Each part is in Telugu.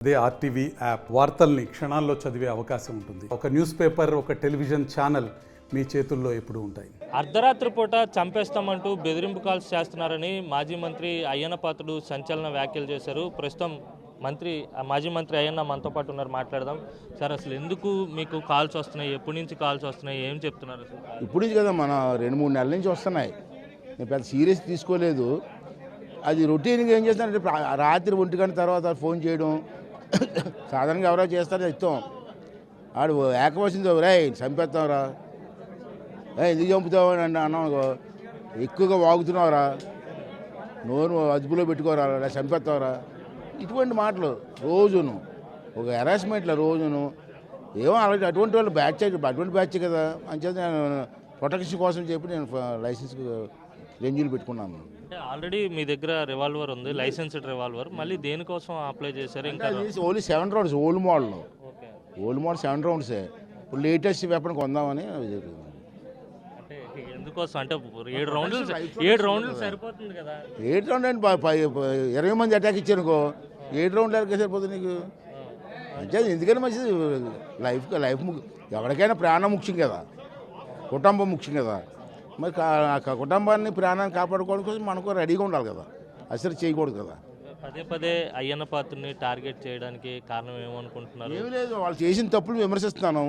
అదే ఆర్టీవీ యాప్ వార్తల్ని క్షణాల్లో చదివే అవకాశం ఉంటుంది. ఒక న్యూస్ పేపర్, ఒక టెలివిజన్ ఛానల్ మీ చేతుల్లో ఎప్పుడూ ఉంటాయి. అర్ధరాత్రి పూట చంపేస్తామంటూ బెదిరింపు కాల్స్ చేస్తున్నారని మాజీ మంత్రి అయ్యన్న పాత్రుడు సంచలన వ్యాఖ్యలు చేశారు. ప్రస్తుతం మాజీ మంత్రి అయ్యన్న మనతో పాటు ఉన్నారు, మాట్లాడదాం. సార్, అసలు ఎందుకు మీకు కాల్స్ వస్తున్నాయి? ఎప్పటి నుంచి కాల్స్ వస్తున్నాయి? ఏం చెప్తున్నారు అసలు? ఇప్పుడు నుంచి కదా, మన 2-3 నెలల నుంచి వస్తున్నాయి. నేను పెద్ద సీరియస్ తీసుకోలేదు. అది రొటీన్గా ఏం చేస్తానంటే రాత్రి 1 గంట తర్వాత ఫోన్ చేయడం సాధారణంగా ఎవరో చేస్తారో ఇస్తాం. ఆడు ఏకవచ్చింది, రే చంపేస్తావురా, ఎందుకు చంపుతావు అని అన్నాం. ఎక్కువగా వాగుతున్నావురా, నోరు అదుపులో పెట్టుకోరా, చంపేస్తావురా, ఇటువంటి మాటలు రోజును ఒక హెరాస్మెంట్లో రోజును ఏమో అలాంటి అటువంటి వాళ్ళు అటువంటి బ్యాచ్ కదా అని చెప్పి నేను ప్రొటెక్షన్ కోసం చెప్పి నేను లైసెన్స్ రెన్యూలు పెట్టుకున్నాను. ఆల్రెడీ మీ దగ్గర రివాల్వర్ ఉంది, లైసెన్స్డ్ రివాల్వర్, మళ్ళీ దేనికోసం అప్లై చేశారు? ఇంకా ఓన్లీ 7 రౌండ్స్, ఓల్డ్ మోడల్ 7 రౌండ్సే. ఇప్పుడు లేటెస్ట్ వెపన్ కొందామని. ఎందుకోసం అంటే 7 రౌండ్లు సరిపోతుంది కదా? 8 రౌండ్ అంటే 20 మంది అటాక్ ఇచ్చానుకో, 7 రౌండ్లు ఎక్కడ సరిపోతుంది నీకు? అంటే ఎందుకని మంచిది, లైఫ్ ఎవరికైనా ప్రాణం ముఖ్యం కదా, కుటుంబం ముఖ్యం కదా. మరి కుటుంబాన్ని ప్రాణాన్ని కాపాడుకోవడం కోసం మనకు రెడీగా ఉండాలి కదా, అసలు చేయకూడదు కదా. పదే అయ్యన్న పాత్రని టార్గెట్ చేయడానికి కారణం ఏమనుకుంటున్నారు? ఏమీ లేదు, వాళ్ళు చేసిన తప్పులు విమర్శిస్తున్నాను.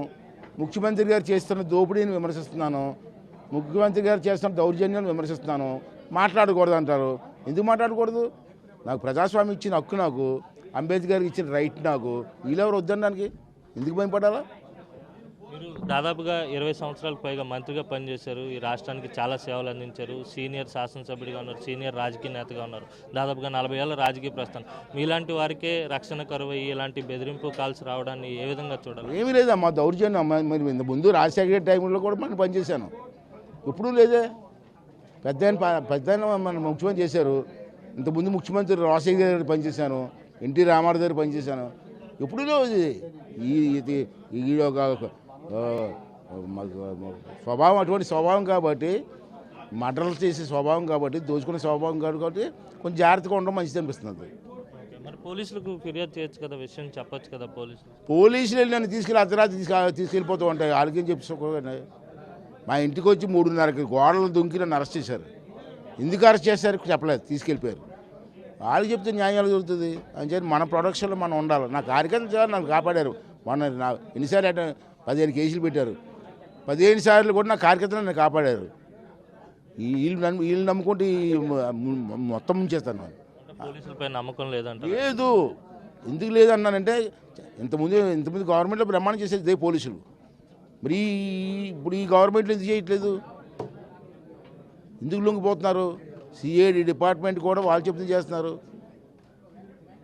ముఖ్యమంత్రి గారు చేస్తున్న దోపిడీని విమర్శిస్తున్నాను. ముఖ్యమంత్రి గారు చేస్తున్న దౌర్జన్యాన్ని విమర్శిస్తున్నాను. మాట్లాడకూడదు అంటారు. ఎందుకు మాట్లాడకూడదు? నాకు ప్రజాస్వామ్యం ఇచ్చిన హక్కు, నాకు అంబేద్కర్కి ఇచ్చిన రైట్, నాకు వీళ్ళెవరు వద్దనడానికి ఎందుకు భయపడాలా? మీరు దాదాపుగా 20 సంవత్సరాలకు పైగా మంత్రిగా పనిచేశారు. ఈ రాష్ట్రానికి చాలా సేవలు అందించారు. సీనియర్ శాసనసభ్యుడిగా ఉన్నారు, సీనియర్ రాజకీయ నేతగా ఉన్నారు. దాదాపుగా 40 ఏళ్ళ రాజకీయ ప్రస్థానం. మీలాంటి వారికే రక్షణ కరువయ్యి ఇలాంటి బెదిరింపు కాల్స్ రావడాన్ని ఏ విధంగా చూడాలి? ఏమీ లేదు అమ్మా, దౌర్జన్యం. మరి ముందు రాజశేఖర టైంలో కూడా మనం పనిచేశాను, ఎప్పుడూ లేదే. పెద్ద మన ముఖ్యమంత్రి చేశారు. ఇంతకుముందు ముఖ్యమంత్రి రాజశేఖర గారు పనిచేశాను, ఎన్టీ రామారావు గారు పనిచేశాను. ఎప్పుడూ లేదు ఈ స్వభావం, అటువంటి స్వభావం కాబట్టి, మర్డర్లు చేసే స్వభావం కాబట్టి, దోచుకునే స్వభావం కాబట్టి కొంచెం జాగ్రత్తగా ఉండడం మంచిది అనిపిస్తుంది. మరి పోలీసులకు ఫిర్యాదు చేయొచ్చు కదా, విషయం చెప్పొచ్చు కదా. పోలీసులు నన్ను తీసుకెళ్ళి అర్ధరాత్రి తీసుకెళ్ళిపోతూ ఉంటాయి. వాళ్ళకేం చెప్పుకోకండి. మా ఇంటికి వచ్చి 3:30కి గోడలు దుంకి నన్ను అరెస్ట్ చేశారు. ఎందుకు అరెస్ట్ చేశారు చెప్పలేదు, తీసుకెళ్ళిపోయారు. వాళ్ళకి చెప్తే న్యాయాలు దొరుకుతుంది అని చెప్పి మన ప్రొడక్షన్లో మనం ఉండాలి. నా కార్యకర్తలు నన్ను కాపాడారు. మొన్న ఎన్నిసార్లు 15 కేసులు పెట్టారు. 15 సార్లు కూడా నా కార్యకర్తలు నన్ను కాపాడారు. వీళ్ళు నమ్ముకుంటే మొత్తం ముంచేస్తాను. పోలీసులపై నమ్మకం లేదంట? లేదు. ఎందుకు లేదన్నానంటే, ఇంతకుముందు గవర్నమెంట్లో బ్రహ్మాండం చేసేది ఇదే పోలీసులు. మరి ఇప్పుడు ఈ గవర్నమెంట్లో ఎందుకు చేయట్లేదు? ఎందుకు లొంగిపోతున్నారు? సిఐడి డిపార్ట్మెంట్ కూడా వాళ్ళు చెప్తే చేస్తున్నారు.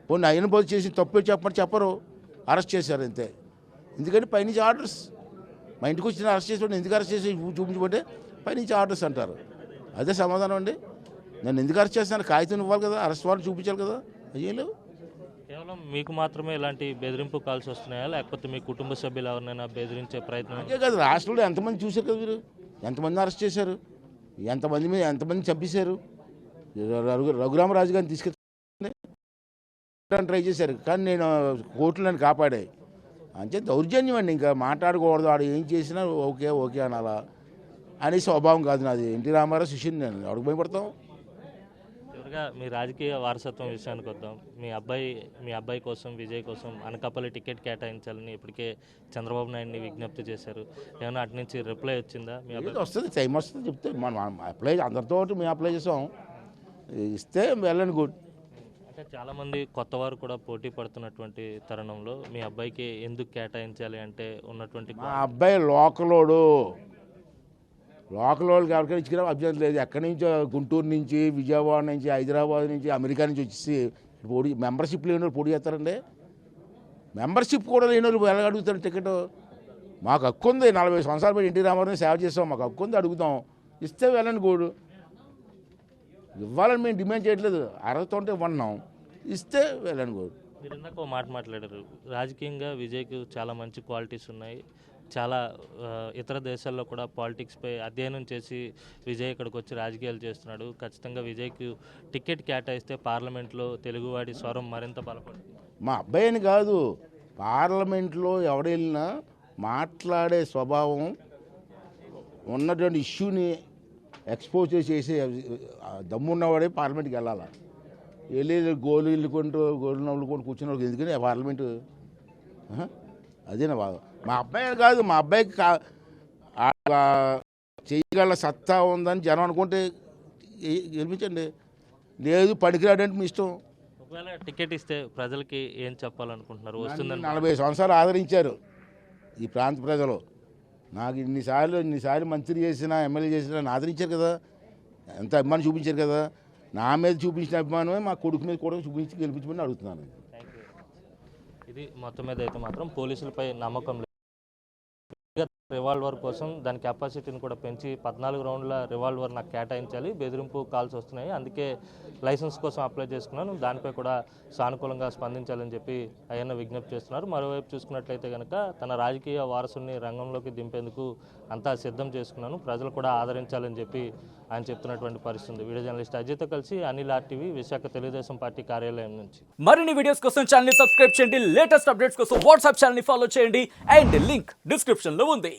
పోనీ అయిన పోతే చేసి తప్పు చెప్పరు, అరెస్ట్ చేశారు అంతే. ఎందుకంటే పైనుంచి ఆర్డర్స్. మా ఇంటికి వచ్చిన అరెస్ట్ చేసి ఎందుకు అరెస్ట్ చేసి చూపించబట్టే పైనుంచి ఆర్డర్స్ అంటారు. అదే సమాధానం అండి. నన్ను ఎందుకు అరెస్ట్ చేస్తాను? కాగితం ఇవ్వాలి కదా, అరెస్ట్ వాళ్ళు చూపించాలి కదా. అయ్యేలేవు. కేవలం మీకు మాత్రమే ఇలాంటి బెదిరింపు కాల్స్ వస్తున్నాయా, లేకపోతే మీ కుటుంబ సభ్యులు ఎవరినైనా బెదిరించే ప్రయత్నం? అంతే కదా, రాష్ట్రంలో ఎంతమంది చూశారు కదా మీరు, ఎంతమంది అరెస్ట్ చేశారు, ఎంతమంది చంపేశారు. రఘురామరాజు గారిని తీసుకెళ్ళి ట్రై చేశారు, కానీ నేను కోర్టులు నన్ను కాపాడాయి. అంటే దౌర్జన్యం అండి. ఇంకా మాట్లాడకూడదు, ఆడు ఏం చేసినా ఓకే అనాలా అనే స్వభావం కాదు నాది. ఎన్టీ రామారావు శిష్యుని నేను, ఎవరికి భయపడతాం? చివరిగా మీ రాజకీయ వారసత్వం విషయానికి వద్దాం. మీ అబ్బాయి కోసం, విజయ్ కోసం అనకాపల్లి టికెట్ కేటాయించాలని ఇప్పటికే చంద్రబాబు నాయుడిని విజ్ఞప్తి చేశారు. ఏమైనా అటు నుంచి రిప్లై వచ్చిందా? మీ అబ్బాయి వస్తుంది, టైం వస్తుంది చెప్తే మనం అప్లై, అందరితో మేము అప్లై చేసాం, ఇస్తే వెళ్ళండి గుడ్. అంటే చాలామంది కొత్త వారు కూడా పోటీ పడుతున్నటువంటి తరుణంలో మీ అబ్బాయికి ఎందుకు కేటాయించాలి అంటే ఉన్నటువంటి, మా అబ్బాయి లోకలోడు ఎవరికైనా ఇచ్చిన అభ్యంతరం లేదు. ఎక్కడి నుంచో గుంటూరు నుంచి, విజయవాడ నుంచి, హైదరాబాద్ నుంచి, అమెరికా నుంచి వచ్చేసి మెంబర్షిప్ లేని వాళ్ళు పోటీ చేస్తారండి. మెంబర్షిప్ కూడా లేని వాళ్ళు ఎలా అడుగుతారు టికెట్? మాకు హక్కు ఉంది, 40 సంవత్సరాలు పెట్టి ఎన్టీ రామారావుని సేవ చేస్తాం, మాకు హక్కు ఉంది, అడుగుతాం, ఇస్తే వెళ్ళండి గోడు. ఇవ్వాలని మేము డిమాండ్ చేయట్లేదు, అర్హత ఉంటే ఇవ్వన్నాం, ఇస్తే వెళ్ళండి గోడు. మీరు ఇందాక ఒక మాట మాట్లాడారు, రాజకీయంగా విజయ్కి చాలా మంచి క్వాలిటీస్ ఉన్నాయి, చాలా ఇతర దేశాల్లో కూడా పాలిటిక్స్పై అధ్యయనం చేసి విజయ్ ఇక్కడికి వచ్చి రాజకీయాలు చేస్తున్నాడు. ఖచ్చితంగా విజయ్కి టికెట్ కేటాయిస్తే పార్లమెంట్లో తెలుగువాడి స్వరం మరింత బలపడుతుంది. మా అబ్బాయి అని కాదు, పార్లమెంట్లో ఎవడు వెళ్ళినా మాట్లాడే స్వభావం ఉన్నటువంటి ఇష్యూని ఎక్స్పోజ్ చేసే దమ్మున్నవాడే పార్లమెంట్కి వెళ్ళాలి. వెళ్ళి గోలు ఇల్లుకుంటూ గోలు నవ్వులుకుంటూ కూర్చున్న వాళ్ళకి ఎందుకని పార్లమెంటు? అదేనా బాధ. మా అబ్బాయి కాదు, మా అబ్బాయికి చేయగల సత్తా ఉందని జనం అనుకుంటే గెలిపించండి, లేదు పనికిరాడంటే మీ ఇష్టం. ఒకవేళ టికెట్ ఇస్తే ప్రజలకి ఏం చెప్పాలనుకుంటున్నారు? వస్తుందని 40 సంవత్సరాలు ఆదరించారు ఈ ప్రాంత ప్రజలు. నాకు ఇన్నిసార్లు మంత్రి చేసినా ఎమ్మెల్యే చేసినా నన్ను ఆదరించారు కదా, ఎంత అభిమానం చూపించారు కదా. నా మీద చూపించిన అభిమానమే మా కొడుకు మీద కూడా చూపించి గెలిపించమని అడుగుతున్నాను. ఇది మొత్తం మీద అయితే మాత్రం పోలీసులపై నమ్మకం లేదు. రివాల్వర్ కోసం దాని కెపాసిటీని కూడా పెంచి 14 రౌండ్ల రివాల్వర్ నాకు కేటాయించాలి, బెదిరింపు కాల్స్ వస్తున్నాయి, అందుకే లైసెన్స్ కోసం అప్లై చేసుకున్నాను, దానిపై కూడా సానుకూలంగా స్పందించాలని చెప్పి అయ్యన్న విజ్ఞప్తి చేస్తున్నారు. మరోవైపు చూసుకున్నట్లయితే కనుక తన రాజకీయ వారసుని రంగంలోకి దింపేందుకు అంతా సిద్ధం చేసుకున్నాను, ప్రజలు కూడా ఆదరించాలని చెప్పి ఆయన చెప్తున్నటువంటి పరిస్థితి. వీడియో జర్నలిస్ట్ అజిత్తో కలిసి అనిల్ RTV, విశాఖ తెలుగుదేశం పార్టీ కార్యాలయం నుంచి. మరిన్ని వీడియోస్ కోసం ఛానల్ ని సబ్స్క్రైబ్ చేయండి, లేటెస్ట్ అప్డేట్స్ కోసం వాట్సాప్ ఛానల్ ని ఫాలో చేయండి అండ్ లింక్ డిస్క్రిప్షన్ లో ఉంది.